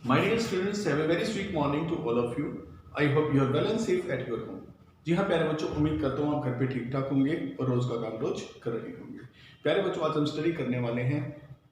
My dear students, have a very sweet morning to all of you. I hope you are well and safe at your home. जी हाँ प्यारे बच्चों, उम्मीद करता हूँ आप घर पे ठीक ठाक होंगे और रोज का काम रोज कर रहे होंगे। प्यारे बच्चों, आज हम स्टडी करने वाले हैं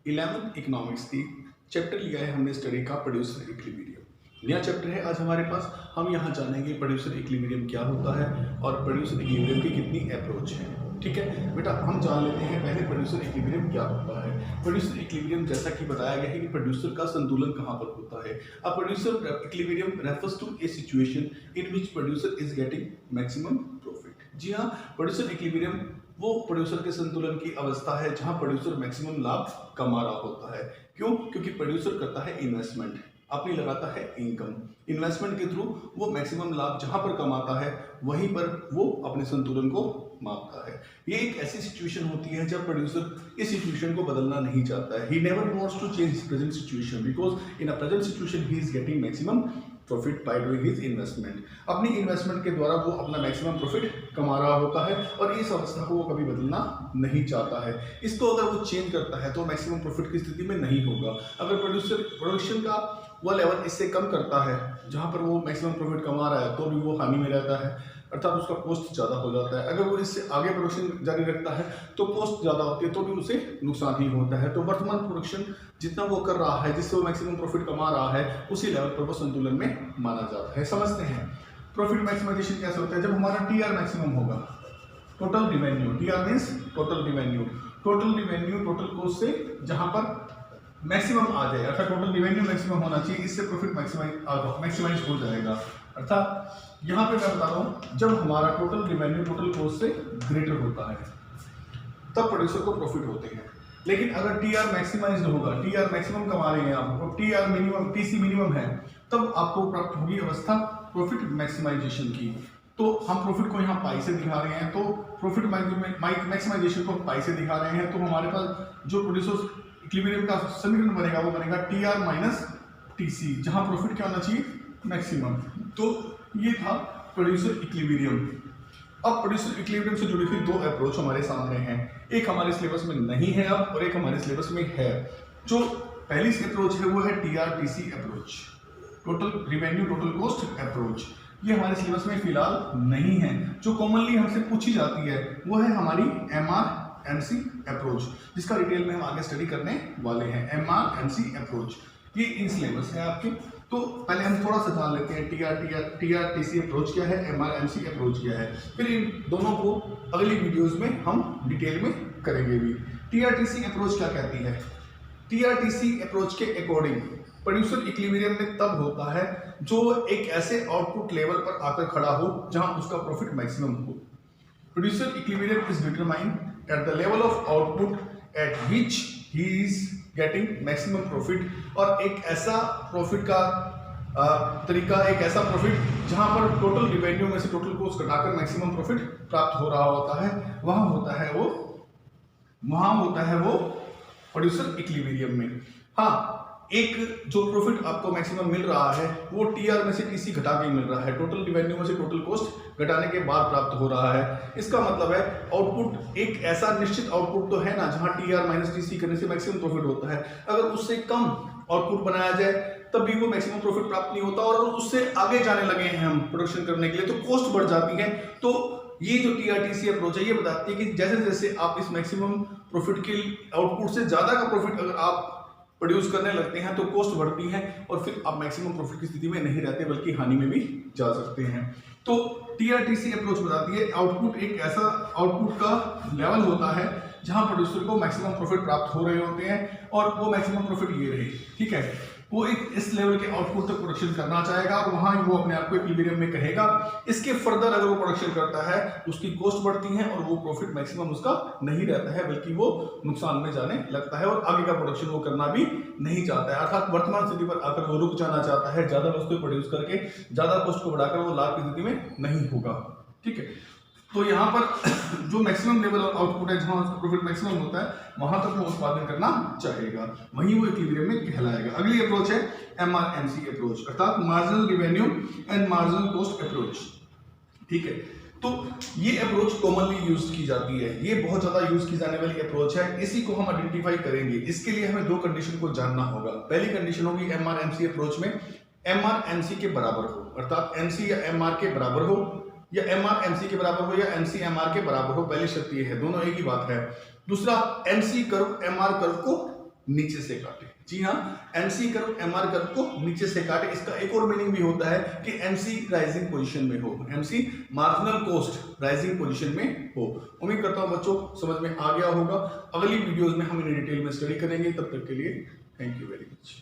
11th इकोनॉमिक्स की। चैप्टर लिया है हमने स्टडी का प्रोड्यूसर इक्विलिब्रियम। नया चैप्टर है आज हमारे पास। हम यहाँ जानेंगे प्रोड्यूसर इक्विलिब्रियम क्या होता है और प्रोड्यूसर इक्विलिब्रियम की कितनी अप्रोच है। ठीक है बेटा, हम जान लेते हैं पहले प्रोड्यूसर इक्विलिब्रियम क्या होता है। प्रोड्यूसर इक्विलिब्रियम जैसा कि बताया गया है कि प्रोड्यूसर का संतुलन कहाँ पर होता है। A producer equilibrium refers to a situation in which producer is getting maximum profit. जी हाँ, प्रोड्यूसर इक्विलिब्रियम वो प्रोड्यूसर के संतुलन की अवस्था है जहां प्रोड्यूसर मैक्सिमम लाभ कमा रहा होता है। क्यों? क्योंकि प्रोड्यूसर करता है इन्वेस्टमेंट, अपनी लगाता है इनकम। इन्वेस्टमेंट के थ्रू वो मैक्सिमम लाभ जहां पर कमाता है वहीं पर वो अपने संतुलन को मापता है। ये एक ऐसी सिचुएशन होती है जब प्रोड्यूसर इस सिचुएशन को बदलना नहीं चाहता है। He never wants to change his present situation because in a present situation he is getting maximum profit by doing his investment. अपनी इन्वेस्टमेंट के द्वारा वो अपना मैक्सिमम प्रॉफिट कमा रहा होता है और इस अवस्था को वो कभी बदलना नहीं चाहता है। इसको अगर वो चेंज करता है तो मैक्सिमम प्रॉफिट की स्थिति में नहीं होगा। अगर प्रोड्यूसर प्रोडक्शन का वो लेवल इससे कम करता है जहां पर वो मैक्सिमम प्रॉफिट कमा रहा है तो भी वो हानि में रहता है, अर्थात उसका कॉस्ट ज़्यादा हो जाता है। अगर वो इससे आगे प्रोडक्शन जारी रखता है तो कॉस्ट ज़्यादा होती है तो भी उसे नुकसान ही होता है। तो वर्तमान प्रोडक्शन जितना वो कर रहा है जिससे वो मैक्सिमम प्रॉफिट कमा रहा है उसी लेवल पर वो संतुलन में माना जाता है। समझते हैं प्रॉफिट मैक्सिमाइजेशन कैसे होता है। जब हमारा टीआर मैक्सिमम होगा, total revenue, TR means total revenue, total cost से जहां पर मैक्सिमम आ जाए, अर्थात टोटल रिवेन्यू मैक्सिमम होना चाहिए, इससे प्रॉफिट मैक्सिमाइज हो जाएगा। अर्थात यहाँ पे मैं बता रहा हूँ जब हमारा टोटल रिवेन्यू टोटल कॉस्ट से ग्रेटर होता है तब प्रोड्यूसर को प्रॉफिट होते हैं। लेकिन अगर टीआर मैक्सिमाइज्ड होगा, टीआर मैक्सिमम कमा रहे हैं आप और टीआर मिनिमम, टीसी मिनिमम है, तब आपको प्राप्त होगी अवस्था प्रॉफिट मैक्सिमाइजेशन की। तो हम प्रॉफिट को यहाँ पाई से दिखा रहे हैं, तो प्रॉफिट मैक्सिमाइजेशन को पाई से दिखा रहे हैं। तो हमारे पास जो प्रोड्यूसर इक्विलिब्रियम का समीकरण बनेगा वो बनेगा टीआर माइनस टीसी, जहां प्रॉफिट क्या होना चाहिए, मैक्सिमम। तो ये था प्रोड्यूसर इक्विलिब्रियम। अब प्रोड्यूसर इक्विलिब्रियम से जुड़ी हुई दो अप्रोच हमारे सामने हैं। एक हमारे सिलेबस में नहीं है अब और एक हमारे सिलेबस में है। जो पहली अप्रोच है वो है TR TC approach, total revenue total cost approach. ये हमारे सिलेबस में फिलहाल नहीं है। जो कॉमनली हमसे पूछी जाती है वो है हमारी MRMC अप्रोच, जिसका डिटेल में हम आगे स्टडी करने वाले हैं। MRMC अप्रोच ये इन सिलेबस है आपके। तो पहले हम थोड़ा सा जान लेते हैं टीआर टीसी अप्रोच क्या है, MRMC अप्रोच क्या है, फिर इन दोनों को अगली वीडियोस में हम डिटेल में करेंगे भी। टीआर टीसी अप्रोच क्या कहती है। टीआर टीसी अप्रोच के अकॉर्डिंग प्रोड्यूसर इक्विलिब्रियम में तब होता है जो एक ऐसे आउटपुट लेवल पर आकर खड़ा हो जहां उसका प्रॉफिट मैक्सिमम हो। Producer equilibrium is determined at the level of output at which he is getting maximum profit, और एक ऐसा प्रॉफिट का तरीका, एक ऐसा प्रॉफिट जहां पर टोटल रिवेन्यू में से टोटल कॉस्ट घटाकर मैक्सिमम प्रॉफिट प्राप्त हो रहा होता है, वहां होता है वो प्रोड्यूसर इक्विलिब्रियम में। हाँ, एक जो प्रॉफिट आपको मैक्सिमम मिल रहा है वो टीआर में से टीसी घटा के मिल रहा है, टोटल रिवेन्यू में से टोटल कॉस्ट घटाने के बाद प्राप्त हो रहा है। इसका मतलब है आउटपुट एक ऐसा निश्चित आउटपुट तो है ना जहां टीआर माइनस टीसी करने से मैक्सिमम प्रॉफिट होता है। अगर उससे कम आउटपुट बनाया जाए तब भी वो मैक्सिमम प्रॉफिट प्राप्त नहीं होता, और अगर उससे आगे जाने लगे हैं हम प्रोडक्शन करने के लिए तो कॉस्ट बढ़ जाती है। तो ये जो टीआरटीसी अप्रोच है ये बताती है कि जैसे जैसे आप इस मैक्सिमम प्रॉफिट के आउटपुट से ज्यादा का प्रॉफिट अगर आप प्रोड्यूस करने लगते हैं तो कॉस्ट बढ़ती है और फिर आप मैक्सिमम प्रॉफिट की स्थिति में नहीं रहते बल्कि हानि में भी जा सकते हैं। तो टीआरटीसी अप्रोच बताती है आउटपुट एक ऐसा आउटपुट का लेवल होता है जहां प्रोड्यूसर को मैक्सिमम प्रॉफिट प्राप्त हो रहे होते हैं और वो मैक्सिमम प्रॉफिट ये रहे, ठीक है। वो एक इस लेवल के आउटपुट तक प्रोडक्शन करना चाहेगा और वहां वो अपने आप को इक्विलिब्रियम में कहेगा। इसके फर्दर अगर वो प्रोडक्शन करता है उसकी कॉस्ट बढ़ती है और वो प्रॉफिट मैक्सिमम उसका नहीं रहता है बल्कि वो नुकसान में जाने लगता है और आगे का प्रोडक्शन वो करना भी नहीं चाहता है, अर्थात वर्तमान स्थिति पर आकर वो रुक जाना चाहता है। ज्यादा वस्तु प्रोड्यूस करके ज्यादा कॉस्ट को बढ़ाकर वो लाभ की स्थिति में नहीं होगा, ठीक है। तो यहाँ पर जो मैक्सिमम लेवल ऑफ आउटपुट है जहां उसका प्रॉफिट मैक्सिमम होता है वहां तक वो उत्पादन करना चाहेगा, वहीं वो इक्विलिब्रियम में कहलाएगा। अगली अप्रोच है MRMC अप्रोच, अर्थात marginal revenue and marginal cost approach, ठीक है। तो ये अप्रोच कॉमनली यूज की जाती है, ये बहुत ज्यादा यूज की जाने वाली अप्रोच है। इसी को हम आइडेंटिफाई करेंगे। इसके लिए हमें दो कंडीशन को जानना होगा। पहली कंडीशन होगी एमआरएमसी अप्रोच में एमआरएमसी के बराबर हो, अर्थात एमसी या एमआर के बराबर हो, या एमआरएमसी के बराबर हो, या एमसी एमआर के बराबर हो। पहली शर्त ये है, दोनों एक ही बात है। दूसरा, एमसी कर्व एमआर कर्व को नीचे से काटे। जी हाँ, एमसी कर्व एमआर कर्व को नीचे से काटे। इसका एक और मीनिंग भी होता है कि एमसी राइजिंग पोजीशन में हो, MC marginal cost rising position में हो। उम्मीद करता हूं बच्चों समझ में आ गया होगा। अगली वीडियोस में हम इन्हें डिटेल में स्टडी करेंगे। तब तक के लिए थैंक यू वेरी मच।